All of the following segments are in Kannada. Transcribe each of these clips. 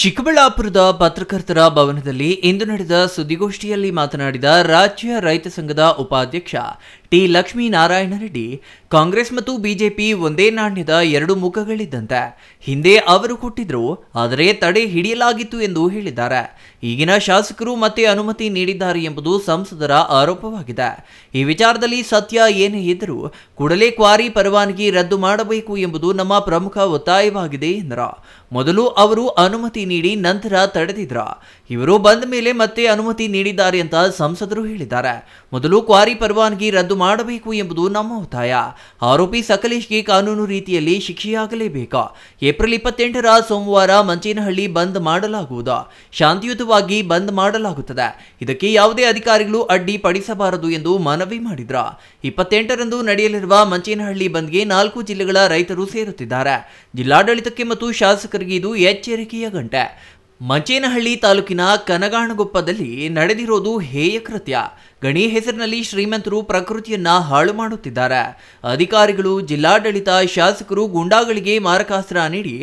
ಚಿಕ್ಕಬಳ್ಳಾಪುರದ ಪತ್ರಕರ್ತರ ಭವನದಲ್ಲಿ ಇಂದು ನಡೆದ ಸುದ್ದಿಗೋಷ್ಠಿಯಲ್ಲಿ ಮಾತನಾಡಿದ ರಾಜ್ಯ ರೈತ ಸಂಘದ ಉಪಾಧ್ಯಕ್ಷ ಟಿ ಲಕ್ಷ್ಮೀನಾರಾಯಣ ರೆಡ್ಡಿ, ಕಾಂಗ್ರೆಸ್ ಮತ್ತು ಬಿಜೆಪಿ ಒಂದೇ ನಾಣ್ಯದ ಎರಡು ಮುಖಗಳಿದ್ದಂತೆ. ಹಿಂದೆ ಅವರು ಕೊಟ್ಟಿದ್ರು, ಆದರೆ ತಡೆ ಹಿಡಿಯಲಾಗಿತ್ತು ಎಂದು ಹೇಳಿದ್ದಾರೆ. ಈಗಿನ ಶಾಸಕರು ಮತ್ತೆ ಅನುಮತಿ ನೀಡಿದ್ದಾರೆ ಎಂಬುದು ಸಂಸದರ ಆರೋಪವಾಗಿದೆ. ಈ ವಿಚಾರದಲ್ಲಿ ಸತ್ಯ ಏನೇ ಇದ್ದರೂ ಕೂಡಲೇ ಕ್ವಾರಿ ಪರವಾನಗಿ ರದ್ದು ಮಾಡಬೇಕು ಎಂಬುದು ನಮ್ಮ ಪ್ರಮುಖ ಒತ್ತಾಯವಾಗಿದೆ ಎಂದರು. ಮೊದಲು ಅವರು ಅನುಮತಿ ನೀಡಿ ನಂತರ ತಡೆದಿದ್ರ, ಇವರು ಬಂದ ಮೇಲೆ ಮತ್ತೆ ಅನುಮತಿ ನೀಡಿದ್ದಾರೆ ಅಂತ ಸಂಸದರು ಹೇಳಿದ್ದಾರೆ. ಮೊದಲು ಕ್ವಾರಿ ಪರವಾನಗಿ ರದ್ದು ಮಾಡಬೇಕು ಎಂಬುದು ನಮ್ಮ ಒತ್ತಾಯ. ಆರೋಪಿ ಸಕಲೇಶ್ಗೆ ಕಾನೂನು ರೀತಿಯಲ್ಲಿ ಶಿಕ್ಷೆಯಾಗಲೇಬೇಕು. ಏಪ್ರಿಲ್ 28ರ ಸೋಮವಾರ ಮಂಚೇನಹಳ್ಳಿ ಬಂದ್ ಮಾಡಲಾಗುವುದು. ಶಾಂತಿಯುತವಾಗಿ ಬಂದ್ ಮಾಡಲಾಗುತ್ತದೆ. ಇದಕ್ಕೆ ಯಾವುದೇ ಅಧಿಕಾರಿಗಳು ಅಡ್ಡಿ ಪಡಿಸಬಾರದು ಎಂದು ಮನವಿ ಮಾಡಿದ್ರು. 28ರಂದು ನಡೆಯಲಿರುವ ಮಂಚೇನಹಳ್ಳಿ ಬಂದ್ಗೆ 4 ಜಿಲ್ಲೆಗಳ ರೈತರು ಸೇರುತ್ತಿದ್ದಾರೆ. ಜಿಲ್ಲಾಡಳಿತಕ್ಕೆ ಮತ್ತು ಶಾಸಕರಿಗೆ ಇದು ಎಚ್ಚರಿಕೆಯ ಗಂಟೆ. ಮಂಚೇನಹಳ್ಳಿ ತಾಲೂಕಿನ ಕನಗಾಣಗೊಪ್ಪದಲ್ಲಿ ನಡೆದಿರೋದು ಹೇಯ ಕೃತ್ಯ. ಗಣಿ ಹೆಸರಿನಲ್ಲಿ ಶ್ರೀಮಂತರು ಪ್ರಕೃತಿಯನ್ನ ಹಾಳು ಮಾಡುತ್ತಿದ್ದಾರೆ. ಅಧಿಕಾರಿಗಳು, ಜಿಲ್ಲಾಡಳಿತ, ಶಾಸಕರು ಗೂಂಡಾಗಳಿಗೆ ಮಾರಕಾಸ್ತ್ರ ನೀಡಿ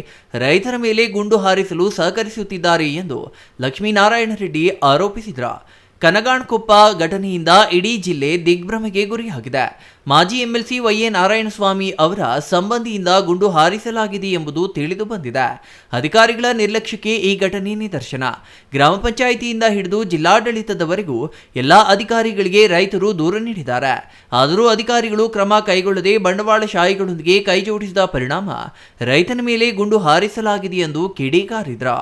ರೈತರ ಮೇಲೆ ಗುಂಡು ಹಾರಿಸಲು ಸಹಕರಿಸುತ್ತಿದ್ದಾರೆ ಎಂದು ಲಕ್ಷ್ಮೀನಾರಾಯಣ ರೆಡ್ಡಿ ಆರೋಪಿಸಿದರು. ಕನಗಾಣಕೊಪ್ಪ ಘಟನೆಯಿಂದ ಇಡೀ ಜಿಲ್ಲೆ ದಿಗ್ಭ್ರಮೆಗೆ ಗುರಿಯಾಗಿದೆ. ಮಾಜಿ ಎಂಎಲ್ಸಿ ವೈಎ ನಾರಾಯಣಸ್ವಾಮಿ ಅವರ ಸಂಬಂಧಿಯಿಂದ ಗುಂಡು ಹಾರಿಸಲಾಗಿದೆ ಎಂಬುದು ತಿಳಿದು ಬಂದಿದೆ. ಅಧಿಕಾರಿಗಳ ನಿರ್ಲಕ್ಷ್ಯಕ್ಕೆ ಈ ಘಟನೆ ನಿದರ್ಶನ. ಗ್ರಾಮ ಪಂಚಾಯಿತಿಯಿಂದ ಹಿಡಿದು ಜಿಲ್ಲಾಡಳಿತದವರೆಗೂ ಎಲ್ಲ ಅಧಿಕಾರಿಗಳಿಗೆ ರೈತರು ದೂರು ನೀಡಿದ್ದಾರೆ. ಆದರೂ ಅಧಿಕಾರಿಗಳು ಕ್ರಮ ಕೈಗೊಳ್ಳದೆ ಬಂಡವಾಳಶಾಹಿಗಳೊಂದಿಗೆ ಕೈಜೋಡಿಸಿದ ಪರಿಣಾಮ ರೈತನ ಮೇಲೆ ಗುಂಡು ಹಾರಿಸಲಾಗಿದೆ ಎಂದು ಕಿಡಿಕಾರಿದ್ರು.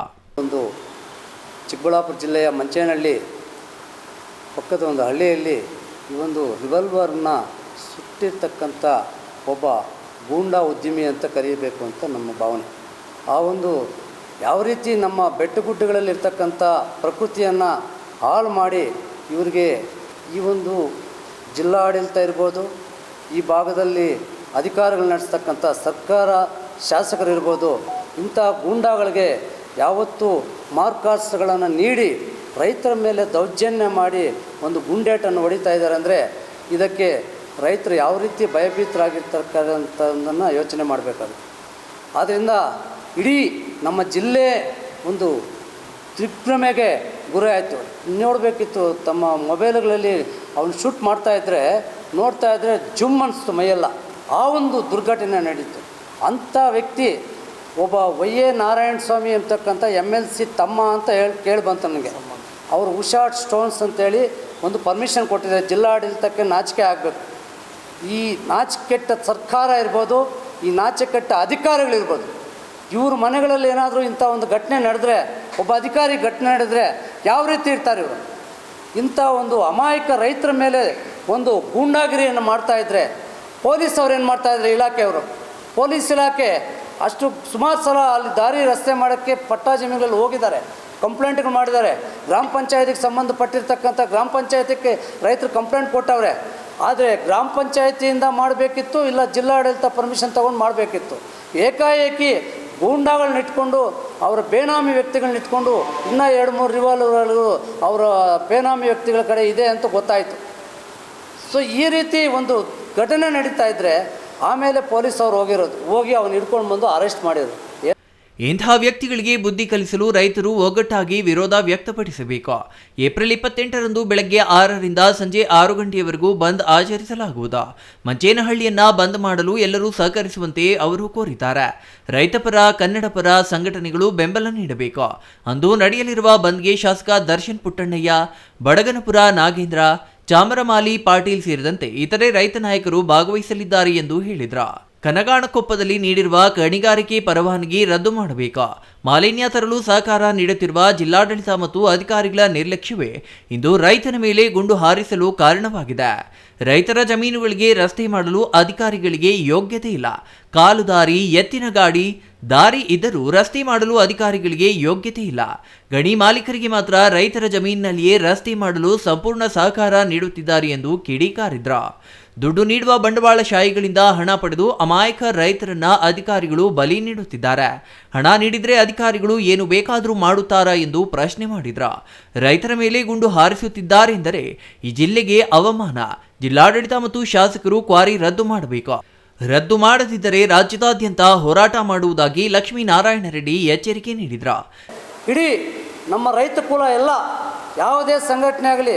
ಚಿಕ್ಕಬಳ್ಳಾಪುರ ಜಿಲ್ಲೆಯ ಮಂಚೇನಹಳ್ಳಿ ಪಕ್ಕದ ಒಂದು ಹಳ್ಳಿಯಲ್ಲಿ ಈ ಒಂದು ರಿವಾಲ್ವರ್ನ ಸುಟ್ಟಿರ್ತಕ್ಕಂಥ ಒಬ್ಬ ಗೂಂಡಾ ಉದ್ಯಮಿ ಅಂತ ಕರೆಯಬೇಕು ಅಂತ ನಮ್ಮ ಭಾವನೆ. ಆ ಒಂದು ಯಾವ ರೀತಿ ನಮ್ಮ ಬೆಟ್ಟಗುಡ್ಡಗಳಲ್ಲಿರ್ತಕ್ಕಂಥ ಪ್ರಕೃತಿಯನ್ನು ಹಾಳು ಮಾಡಿ ಇವರಿಗೆ ಈ ಒಂದು ಜಿಲ್ಲಾಡಳಿತ ಇರ್ಬೋದು, ಈ ಭಾಗದಲ್ಲಿ ಅಧಿಕಾರಿಗಳು ನಡೆಸ್ತಕ್ಕಂಥ ಸರ್ಕಾರ ಶಾಸಕರಿರ್ಬೋದು, ಇಂಥ ಗೂಂಡಾಗಳಿಗೆ ಯಾವತ್ತೂ ಮಾರ್ಕಾಸ್ತ್ರಗಳನ್ನು ನೀಡಿ ರೈತರ ಮೇಲೆ ದೌರ್ಜನ್ಯ ಮಾಡಿ ಒಂದು ಗುಂಡೇಟನ್ನು ಹೊಡಿತಾ ಇದ್ದಾರೆ. ಅಂದರೆ ಇದಕ್ಕೆ ರೈತರು ಯಾವ ರೀತಿ ಭಯಭೀತರಾಗಿರ್ತಕ್ಕಂಥದ್ದನ್ನು ಯೋಚನೆ ಮಾಡಬೇಕಾಗುತ್ತೆ. ಆದ್ದರಿಂದ ಇಡೀ ನಮ್ಮ ಜಿಲ್ಲೆ ಒಂದು ದಿಗ್ಭ್ರಮೆಗೆ ಗುರಿ ಆಯಿತು. ನೋಡಬೇಕಿತ್ತು, ತಮ್ಮ ಮೊಬೈಲ್ಗಳಲ್ಲಿ ಅವನು ಶೂಟ್ ಮಾಡ್ತಾಯಿದ್ರೆ ನೋಡ್ತಾ ಇದ್ದರೆ ಜುಮ್ ಅನಿಸ್ತು ಮೈಯೆಲ್ಲ. ಆ ಒಂದು ದುರ್ಘಟನೆ ನಡೀತು. ಅಂಥ ವ್ಯಕ್ತಿ ಒಬ್ಬ ವೈಎ ನಾರಾಯಣಸ್ವಾಮಿ ಅಂತಕ್ಕಂಥ MLC ತಮ್ಮ ಅಂತ ಕೇಳಿ ಬಂತು ನನಗೆ. ಅವರು ಉಷಾ ಸ್ಟೋನ್ಸ್ ಅಂತೇಳಿ ಒಂದು ಪರ್ಮಿಷನ್ ಕೊಟ್ಟಿದ್ದಾರೆ. ಜಿಲ್ಲಾಡಳಿತಕ್ಕೆ ನಾಚಿಕೆ ಆಗಬೇಕು. ಈ ನಾಚಿಕೆಟ್ಟ ಸರ್ಕಾರ ಇರ್ಬೋದು, ಈ ನಾಚಿಕೆಟ್ಟ ಅಧಿಕಾರಿಗಳಿರ್ಬೋದು, ಇವ್ರ ಮನೆಗಳಲ್ಲಿ ಏನಾದರೂ ಇಂಥ ಒಂದು ಘಟನೆ ನಡೆದ್ರೆ, ಒಬ್ಬ ಅಧಿಕಾರಿ ಘಟನೆ ನಡೆದ್ರೆ ಯಾವ ರೀತಿ ಇರ್ತಾರೆ ಇವರು? ಇಂಥ ಒಂದು ಅಮಾಯಕ ರೈತರ ಮೇಲೆ ಒಂದು ಗೂಂಡಾಗಿರಿಯನ್ನು ಮಾಡ್ತಾಯಿದ್ರೆ ಪೊಲೀಸ್ ಅವ್ರು ಏನು ಮಾಡ್ತಾಯಿದ್ರೆ, ಇಲಾಖೆಯವರು, ಪೊಲೀಸ್ ಇಲಾಖೆ ಅಷ್ಟು ಸುಮಾರು ಸಲ ಅಲ್ಲಿ ದಾರಿ ರಸ್ತೆ ಮಾಡೋಕ್ಕೆ ಪಟ್ಟಾ ಜಮೀನುಗಳಲ್ಲಿ ಹೋಗಿದ್ದಾರೆ, ಕಂಪ್ಲೇಂಟ್ಗಳು ಮಾಡಿದ್ದಾರೆ. ಗ್ರಾಮ ಪಂಚಾಯತಿಗೆ ಸಂಬಂಧಪಟ್ಟಿರ್ತಕ್ಕಂಥ ಗ್ರಾಮ ಪಂಚಾಯತಿಗೆ ರೈತರು ಕಂಪ್ಲೇಂಟ್ ಕೊಟ್ಟವ್ರೆ. ಆದರೆ ಗ್ರಾಮ ಪಂಚಾಯತಿಯಿಂದ ಮಾಡಬೇಕಿತ್ತು, ಇಲ್ಲ ಜಿಲ್ಲಾಡಳಿತ ಪರ್ಮಿಷನ್ ತೊಗೊಂಡು ಮಾಡಬೇಕಿತ್ತು. ಏಕಾಏಕಿ ಗೂಂಡಾಗಳನ್ನ ಇಟ್ಕೊಂಡು, ಅವರ ಬೇನಾಮಿ ವ್ಯಕ್ತಿಗಳನ್ನ ಇಟ್ಕೊಂಡು ಇನ್ನೂ 2-3 ರಿವಾಲ್ವರ್ಗಳು ಅವರ ಬೇನಾಮಿ ವ್ಯಕ್ತಿಗಳ ಕಡೆ ಇದೆ ಅಂತ ಗೊತ್ತಾಯಿತು. ಸೊ ಈ ರೀತಿ ಒಂದು ಘಟನೆ ನಡೀತಾ ಇದ್ದರೆ ಆಮೇಲೆ ಪೊಲೀಸ್ ಅವರು ಹೋಗಿ ಅವನು ಹಿಡ್ಕೊಂಡು ಬಂದು ಅರೆಸ್ಟ್ ಮಾಡಿದರು. ಇಂತಹ ವ್ಯಕ್ತಿಗಳಿಗೆ ಬುದ್ಧಿ ಕಲಿಸಲು ರೈತರು ಒಗ್ಗಟ್ಟಾಗಿ ವಿರೋಧ ವ್ಯಕ್ತಪಡಿಸಬೇಕು. ಏಪ್ರಿಲ್ 28ರಂದು ಬೆಳಗ್ಗೆ 6ರಿಂದ ಸಂಜೆ 6 ಗಂಟೆಯವರೆಗೂ ಬಂದ್ ಆಚರಿಸಲಾಗುವುದು. ಮಂಚೇನಹಳ್ಳಿಯನ್ನ ಬಂದ್ ಮಾಡಲು ಎಲ್ಲರೂ ಸಹಕರಿಸುವಂತೆ ಅವರು ಕೋರಿದ್ದಾರೆ. ರೈತಪರ, ಕನ್ನಡಪರ ಸಂಘಟನೆಗಳು ಬೆಂಬಲ ನೀಡಬೇಕು. ಅಂದು ನಡೆಯಲಿರುವ ಬಂದ್ಗೆ ಶಾಸಕ ದರ್ಶನ್ ಪುಟ್ಟಣ್ಣಯ್ಯ, ಬಡಗನಪುರ ನಾಗೇಂದ್ರ, ಚಾಮರಮಾಲಿ ಪಾಟೀಲ್ ಸೇರಿದಂತೆ ಇತರೆ ರೈತ ನಾಯಕರು ಭಾಗವಹಿಸಲಿದ್ದಾರೆ ಎಂದು ಹೇಳಿದರು. ಕನಗಾಣಕೊಪ್ಪದಲ್ಲಿ ನೀಡಿರುವ ಗಣಿಗಾರಿಕೆ ಪರವಾನಗಿ ರದ್ದು ಮಾಡಬೇಕು. ಮಾಲಿನ್ಯ ತರಲು ಸಹಕಾರ ನೀಡುತ್ತಿರುವ ಜಿಲ್ಲಾಡಳಿತ ಮತ್ತು ಅಧಿಕಾರಿಗಳ ನಿರ್ಲಕ್ಷ್ಯವೇ ಇಂದು ರೈತನ ಮೇಲೆ ಗುಂಡು ಹಾರಿಸಲು ಕಾರಣವಾಗಿದೆ. ರೈತರ ಜಮೀನುಗಳಿಗೆ ರಸ್ತೆ ಮಾಡಲು ಅಧಿಕಾರಿಗಳಿಗೆ ಯೋಗ್ಯತೆ ಇಲ್ಲ. ಕಾಲು ದಾರಿ, ಎತ್ತಿನ ಗಾಡಿ ದಾರಿ ಇದ್ದರೂ ರಸ್ತೆ ಮಾಡಲು ಅಧಿಕಾರಿಗಳಿಗೆ ಯೋಗ್ಯತೆ ಇಲ್ಲ. ಗಣಿ ಮಾಲೀಕರಿಗೆ ಮಾತ್ರ ರೈತರ ಜಮೀನಿನಲ್ಲಿಯೇ ರಸ್ತೆ ಮಾಡಲು ಸಂಪೂರ್ಣ ಸಹಕಾರ ನೀಡುತ್ತಿದ್ದಾರೆ ಎಂದು ಕಿಡಿಕಾರಿದ್ರು. ದುಡ್ಡು ನೀಡುವ ಬಂಡವಾಳಶಾಹಿಗಳಿಂದ ಹಣ ಪಡೆದು ಅಮಾಯಕ ರೈತರನ್ನ ಅಧಿಕಾರಿಗಳು ಬಲಿ ನೀಡುತ್ತಿದ್ದಾರೆ. ಹಣ ನೀಡಿದರೆ ಅಧಿಕಾರಿಗಳು ಏನು ಬೇಕಾದರೂ ಮಾಡುತ್ತಾರಾ ಎಂದು ಪ್ರಶ್ನೆ ಮಾಡಿದ್ರು. ರೈತರ ಮೇಲೆ ಗುಂಡು ಹಾರಿಸುತ್ತಿದ್ದಾರೆ ಎಂದರೆ ಈ ಜಿಲ್ಲೆಗೆ ಅವಮಾನ. ಜಿಲ್ಲಾಡಳಿತ ಮತ್ತು ಶಾಸಕರು ಕ್ವಾರಿ ರದ್ದು ಮಾಡಬೇಕು. ರದ್ದು ಮಾಡದಿದ್ದರೆ ರಾಜ್ಯದಾದ್ಯಂತ ಹೋರಾಟ ಮಾಡುವುದಾಗಿ ಲಕ್ಷ್ಮೀನಾರಾಯಣ ರೆಡ್ಡಿ ಎಚ್ಚರಿಕೆ ನೀಡಿದರು. ಇಡೀ ನಮ್ಮ ರೈತ ಕುಲ ಎಲ್ಲ ಯಾವುದೇ ಸಂಘಟನೆ ಆಗಲಿ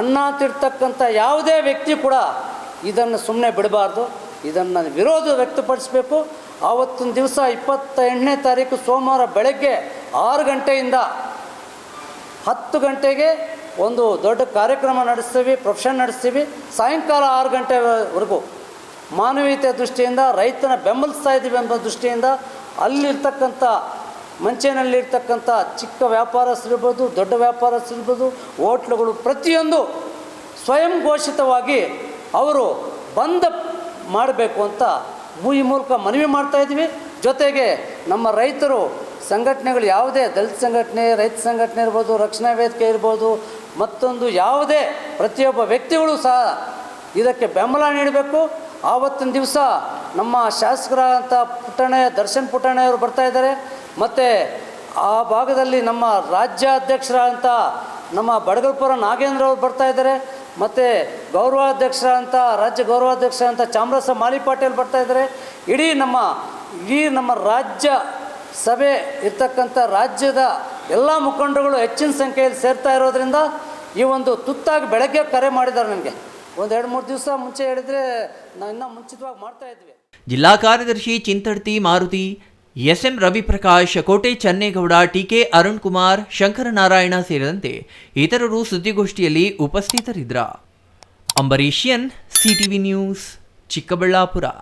ಅನ್ನ ತಿರ್ತಕ್ಕಂಥ ಯಾವುದೇ ವ್ಯಕ್ತಿ ಕೂಡ ಇದನ್ನು ಸುಮ್ಮನೆ ಬಿಡಬಾರ್ದು, ಇದನ್ನು ವಿರೋಧ ವ್ಯಕ್ತಪಡಿಸಬೇಕು. ಆವತ್ತಿನ ದಿವಸ 28ನೇ ತಾರೀಕು ಸೋಮವಾರ ಬೆಳಗ್ಗೆ 6 ಗಂಟೆಯಿಂದ 10 ಗಂಟೆಗೆ ಒಂದು ದೊಡ್ಡ ಕಾರ್ಯಕ್ರಮ ನಡೆಸ್ತೀವಿ, ಪ್ರೊಫೆಷನ್ ನಡೆಸ್ತೀವಿ. ಸಾಯಂಕಾಲ 6 ಗಂಟೆವರೆಗೂ ಮಾನವೀಯತೆ ದೃಷ್ಟಿಯಿಂದ ರೈತನ ಬೆಂಬಲಿಸ್ತಾ ಇದ್ದೀವಿ ಎಂಬ ದೃಷ್ಟಿಯಿಂದ ಅಲ್ಲಿರ್ತಕ್ಕಂಥ ಮಂಚೇನಲ್ಲಿರ್ತಕ್ಕಂಥ ಚಿಕ್ಕ ವ್ಯಾಪಾರಸ್ಥರಿರ್ಬೋದು, ದೊಡ್ಡ ವ್ಯಾಪಾರಸ್ಥರಿರ್ಬೋದು, ಹೋಟ್ಲುಗಳು ಪ್ರತಿಯೊಂದು ಸ್ವಯಂ ಘೋಷಿತವಾಗಿ ಅವರು ಬಂದ್ ಮಾಡಬೇಕು ಅಂತ ಈ ಮೂಲಕ ಮನವಿ ಮಾಡ್ತಾಯಿದ್ವಿ. ಜೊತೆಗೆ ನಮ್ಮ ರೈತರು ಸಂಘಟನೆಗಳು ಯಾವುದೇ ದಲಿತ ಸಂಘಟನೆ, ರೈತ ಸಂಘಟನೆ ಇರ್ಬೋದು, ರಕ್ಷಣಾ ವೇದಿಕೆ ಇರ್ಬೋದು, ಮತ್ತೊಂದು ಯಾವುದೇ ಪ್ರತಿಯೊಬ್ಬ ವ್ಯಕ್ತಿಗಳು ಸಹ ಇದಕ್ಕೆ ಬೆಂಬಲ ನೀಡಬೇಕು. ಆವತ್ತಿನ ದಿವಸ ನಮ್ಮ ಶಾಸಕರಾದಂಥ ದರ್ಶನ್ ಪುಟ್ಟಣ್ಣವರು ಬರ್ತಾಯಿದ್ದಾರೆ. ಮತ್ತು ಆ ಭಾಗದಲ್ಲಿ ನಮ್ಮ ರಾಜ್ಯಾಧ್ಯಕ್ಷರಾದಂಥ ನಮ್ಮ ಬಡಗಲ್ಪುರ ನಾಗೇಂದ್ರ ಅವರು ಬರ್ತಾಯಿದ್ದಾರೆ. ಮತ್ತು ರಾಜ್ಯ ಗೌರವಾಧ್ಯಕ್ಷರಾದಂಥ ಚಾಮರಾಜ ಮಾಲಿ ಪಾಟೀಲ್ ಬರ್ತಾಯಿದ್ದಾರೆ. ಇಡೀ ನಮ್ಮ ರಾಜ್ಯ ಸಭೆ ಇರ್ತಕ್ಕಂಥ ರಾಜ್ಯದ ಎಲ್ಲ ಮುಖಂಡರುಗಳು ಹೆಚ್ಚಿನ ಸಂಖ್ಯೆಯಲ್ಲಿ ಸೇರ್ತಾ ಇರೋದ್ರಿಂದ ಈ ಒಂದು ತುತ್ತಾಗಿ ಬೆಳಗ್ಗೆ ಕರೆ ಮಾಡಿದ್ದಾರೆ. ನನಗೆ ಒಂದು 2-3 ದಿವಸ ಮುಂಚೆ ಹೇಳಿದರೆ ನಾವು ಇನ್ನೂ ಮುಂಚಿತವಾಗಿ ಮಾಡ್ತಾಯಿದ್ವಿ. ಜಿಲ್ಲಾ ಕಾರ್ಯದರ್ಶಿ ಚಿಂತಡ್ತಿ ಮಾರುತಿ, ಎಸ್ಎಂ ರವಿಪ್ರಕಾಶ್, ಕೋಟೆ ಚನ್ನೇಗೌಡ, ಟಿಕೆ ಅರುಣ್ ಕುಮಾರ್, ಶಂಕರನಾರಾಯಣ ಸೇರಿದಂತೆ ಇತರರು ಸುದ್ದಿಗೋಷ್ಠಿಯಲ್ಲಿ ಉಪಸ್ಥಿತರಿದ್ದರು. ಅಂಬರೀಷಿಯನ್, ಸಿಟಿವಿ ನ್ಯೂಸ್, ಚಿಕ್ಕಬಳ್ಳಾಪುರ.